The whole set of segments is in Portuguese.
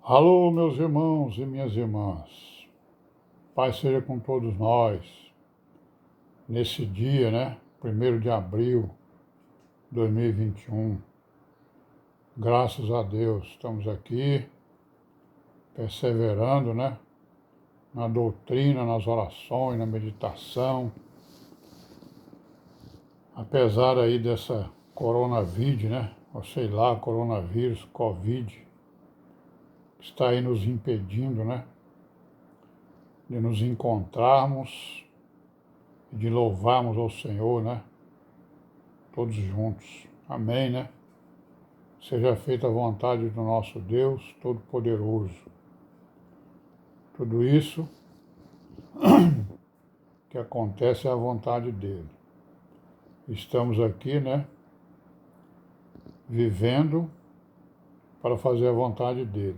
Alô, meus irmãos e minhas irmãs. Paz seja com todos nós. Nesse dia, né? 1º de abril de 2021. Graças a Deus, estamos aqui perseverando, né? Na doutrina, nas orações, na meditação. Apesar aí dessa coronavírus, né? Ou sei lá, coronavírus, Covid, que está aí nos impedindo, né? De nos encontrarmos e de louvarmos ao Senhor, né? Todos juntos. Amém, né? Seja feita a vontade do nosso Deus Todo-Poderoso. Tudo isso que acontece é a vontade dele. Estamos aqui, né? Vivendo para fazer a vontade dele.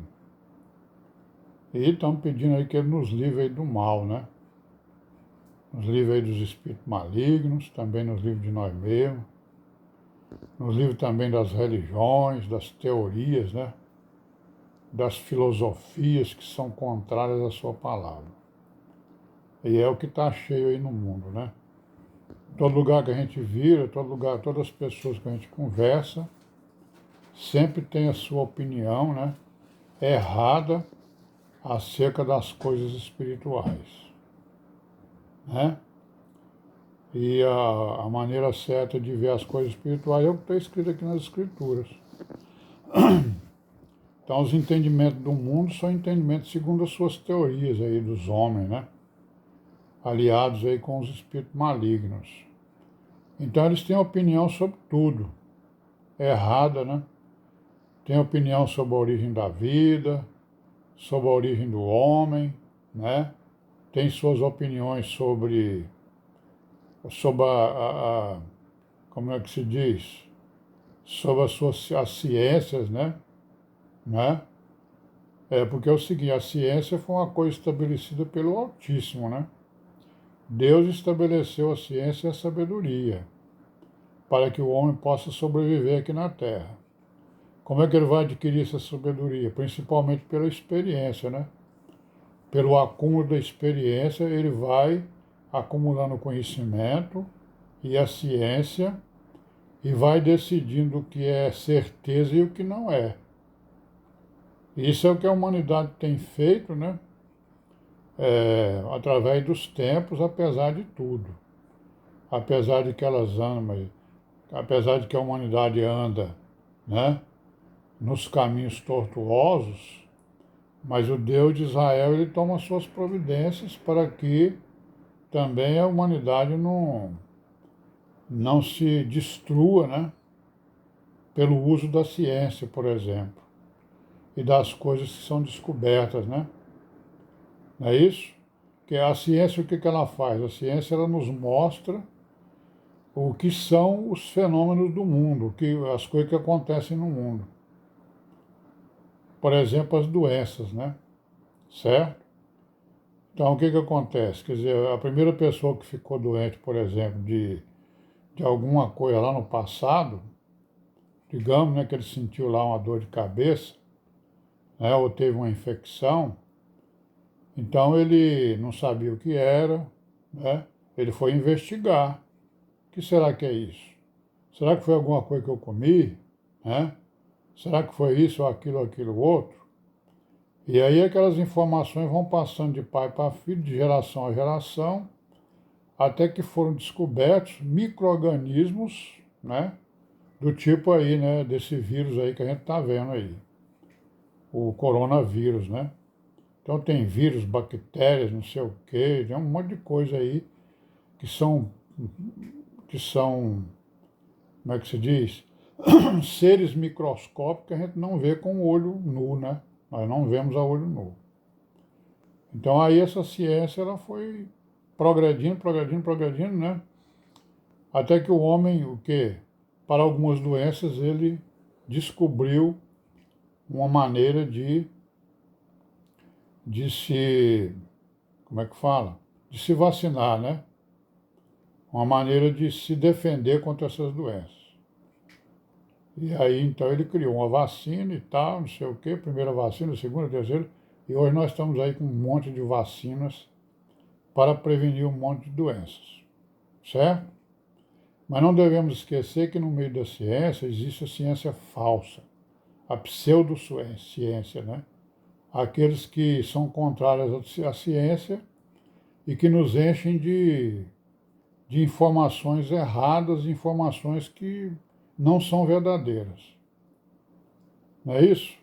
E estamos pedindo aí que ele nos livre aí do mal, né? Nos livre aí dos espíritos malignos, também nos livre de nós mesmos. Nos livre também das religiões, das teorias, né? Das filosofias que são contrárias à sua palavra. E é o que está cheio aí no mundo, né? Todo lugar que a gente vira, todo lugar, todas as pessoas que a gente conversa, sempre tem a sua opinião, né? Errada acerca das coisas espirituais, né? E a maneira certa de ver as coisas espirituais é o que está escrito aqui nas Escrituras. Então, os entendimentos do mundo são entendimentos segundo as suas teorias aí dos homens, né? Aliados aí com os espíritos malignos. Então, eles têm opinião sobre tudo. É errada, né? Tem opinião sobre a origem da vida, sobre a origem do homem, né? Tem suas opiniões sobre como é que se diz? Sobre as ciências, né? Porque é o seguinte, a ciência foi uma coisa estabelecida pelo Altíssimo, né? Deus estabeleceu a ciência e a sabedoria para que o homem possa sobreviver aqui na Terra. Como é que ele vai adquirir essa sabedoria? Principalmente pela experiência, né? Pelo acúmulo da experiência, ele vai acumulando conhecimento e a ciência e vai decidindo o que é certeza e o que não é. Isso é o que a humanidade tem feito, né? Através dos tempos, apesar de tudo. Apesar de que elas andam, apesar de que a humanidade anda, né? Nos caminhos tortuosos, mas o Deus de Israel ele toma suas providências para que também a humanidade não se destrua, né, pelo uso da ciência, por exemplo, e das coisas que são descobertas, né? Não é isso? Que a ciência, o que ela faz? A ciência ela nos mostra o que são os fenômenos do mundo, as coisas que acontecem no mundo. Por exemplo, as doenças, né? Certo? Então, o que acontece? Quer dizer, a primeira pessoa que ficou doente, por exemplo, de alguma coisa lá no passado, digamos, né, que ele sentiu lá uma dor de cabeça, né, ou teve uma infecção, então ele não sabia o que era, né, ele foi investigar. O que será que é isso? Será que foi alguma coisa que eu comi? Né? Será que foi isso ou aquilo outro? E aí aquelas informações vão passando de pai para filho, de geração a geração, até que foram descobertos micro-organismos, né, do tipo aí, né, desse vírus aí que a gente está vendo aí, o coronavírus, né? Então tem vírus, bactérias, não sei o quê, tem um monte de coisa aí que são, que são, como é que se diz? Seres microscópicos que a gente não vê com o olho nu, né? Nós não vemos a olho nu. Então aí essa ciência ela foi progredindo, né? Até que o homem, o quê? Para algumas doenças ele descobriu uma maneira de se, como é que fala? De se vacinar, né? Uma maneira de se defender contra essas doenças. E aí, então, ele criou uma vacina e tal, não sei o quê, primeira vacina, segunda, terceira, e hoje nós estamos aí com um monte de vacinas para prevenir um monte de doenças, certo? Mas não devemos esquecer que no meio da ciência existe a ciência falsa, a pseudociência, né? Aqueles que são contrários à ciência e que nos enchem de informações erradas, informações que não são verdadeiras. Não é isso?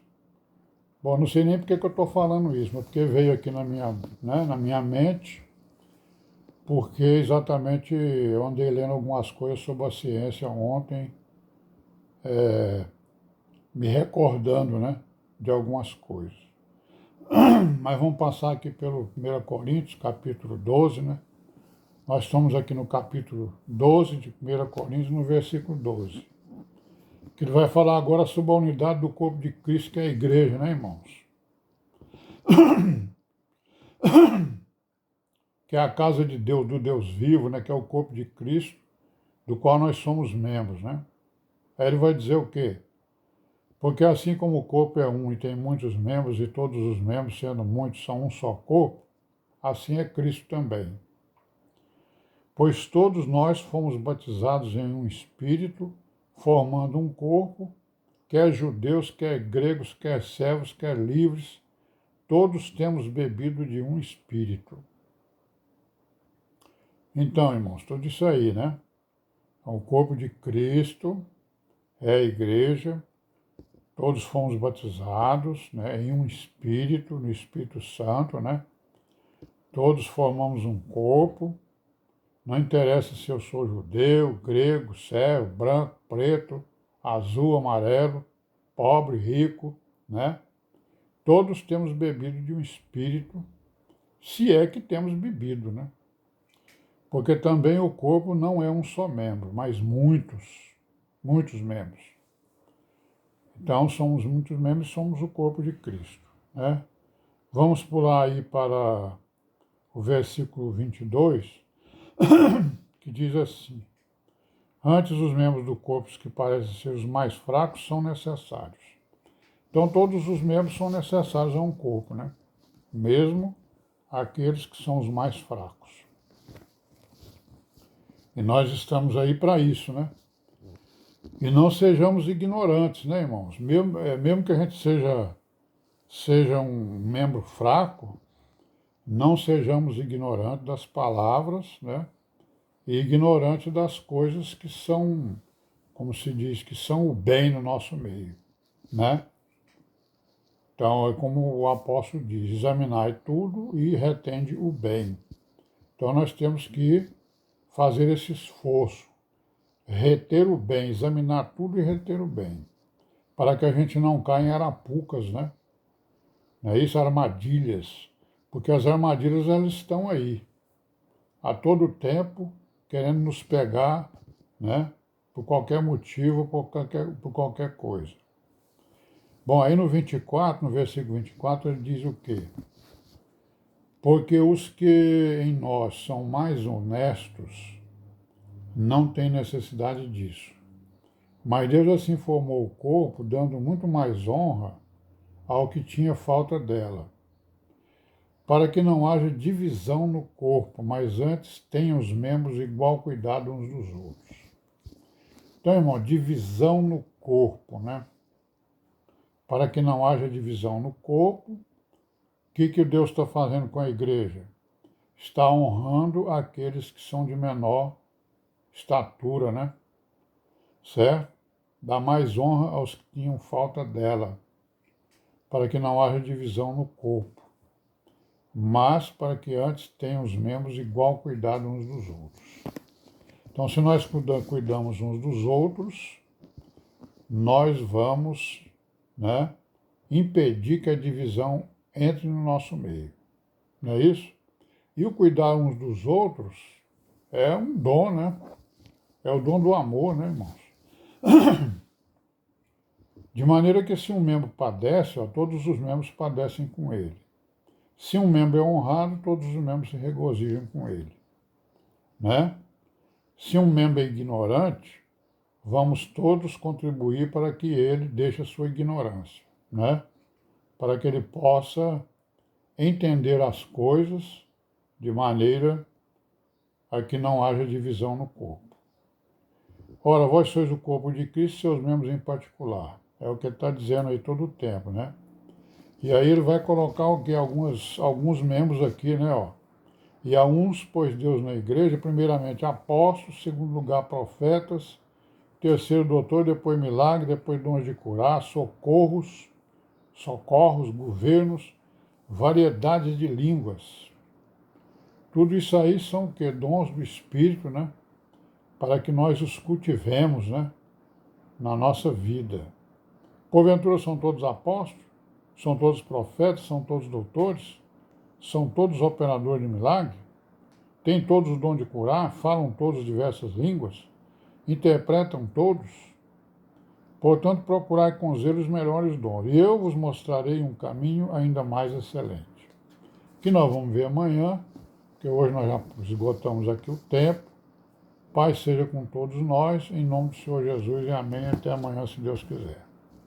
Bom, não sei nem porque que eu estou falando isso, mas porque veio aqui na minha mente, porque exatamente eu andei lendo algumas coisas sobre a ciência ontem, me recordando, né, de algumas coisas. Mas vamos passar aqui pelo 1 Coríntios, capítulo 12, né? Nós estamos aqui no capítulo 12 de 1 Coríntios, no versículo 12. Que ele vai falar agora sobre a unidade do corpo de Cristo, que é a igreja, né, irmãos? Que é a casa de Deus, do Deus vivo, né, que é o corpo de Cristo, do qual nós somos membros, né? Aí ele vai dizer o quê? Porque assim como o corpo é um e tem muitos membros, e todos os membros, sendo muitos, são um só corpo, assim é Cristo também. Pois todos nós fomos batizados em um espírito, formando um corpo, quer judeus, quer gregos, quer servos, quer livres, todos temos bebido de um espírito. Então, irmãos, tudo isso aí, né? O corpo de Cristo é a igreja, todos fomos batizados, né, em um espírito, no Espírito Santo, né? Todos formamos um corpo, não interessa se eu sou judeu, grego, servo, branco, preto, azul, amarelo, pobre, rico, né? Todos temos bebido de um espírito, se é que temos bebido, né? Porque também o corpo não é um só membro, mas muitos membros. Então, somos muitos membros e somos o corpo de Cristo, né? Vamos pular aí para o versículo 22, que diz assim: antes os membros do corpo que parecem ser os mais fracos são necessários. Então, todos os membros são necessários a um corpo, né? Mesmo aqueles que são os mais fracos. E nós estamos aí para isso, né? E não sejamos ignorantes, né, irmãos? Mesmo que a gente seja um membro fraco, não sejamos ignorantes das palavras, né? E ignorantes das coisas que são, como se diz, que são o bem no nosso meio, né? Então, é como o apóstolo diz: examinai tudo e retende o bem. Então, nós temos que fazer esse esforço, reter o bem, examinar tudo e reter o bem, para que a gente não caia em arapucas, né? Não é isso? Armadilhas. Porque as armadilhas, elas estão aí, a todo tempo, querendo nos pegar, né? Por qualquer motivo, por qualquer coisa. Bom, aí no 24, no versículo 24, ele diz o quê? Porque os que em nós são mais honestos não têm necessidade disso. Mas Deus assim formou o corpo, dando muito mais honra ao que tinha falta dela, para que não haja divisão no corpo, mas antes tenham os membros igual cuidado uns dos outros. Então, irmão, divisão no corpo, né? Para que não haja divisão no corpo, o que Deus está fazendo com a igreja? Está honrando aqueles que são de menor estatura, né? Certo? Dá mais honra aos que tinham falta dela, para que não haja divisão no corpo, mas para que antes tenham os membros igual cuidado uns dos outros. Então, se nós cuidamos uns dos outros, nós vamos, né, impedir que a divisão entre no nosso meio. Não é isso? E o cuidar uns dos outros é um dom, né? É o dom do amor, né, irmãos? De maneira que se um membro padece, ó, todos os membros padecem com ele. Se um membro é honrado, todos os membros se regozijam com ele, né? Se um membro é ignorante, vamos todos contribuir para que ele deixe a sua ignorância, né? Para que ele possa entender as coisas de maneira a que não haja divisão no corpo. Ora, vós sois o corpo de Cristo, seus membros em particular. É o que ele está dizendo aí todo o tempo, né? E aí ele vai colocar o que? Alguns membros aqui, né? Ó. E a uns pôs Deus na igreja, primeiramente apóstolos, segundo lugar profetas, terceiro doutor, depois milagre, depois dons de curar, socorros, governos, variedades de línguas. Tudo isso aí são o quê? Dons do Espírito, né? Para que nós os cultivemos, né? Na nossa vida. Porventura são todos apóstolos? São todos profetas? São todos doutores? São todos operadores de milagre? Têm todos o dom de curar? Falam todos diversas línguas? Interpretam todos? Portanto, procurai com zelo os melhores dons, e eu vos mostrarei um caminho ainda mais excelente. Que nós vamos ver amanhã, porque hoje nós já esgotamos aqui o tempo. Pai seja com todos nós, em nome do Senhor Jesus, e amém. Até amanhã, se Deus quiser.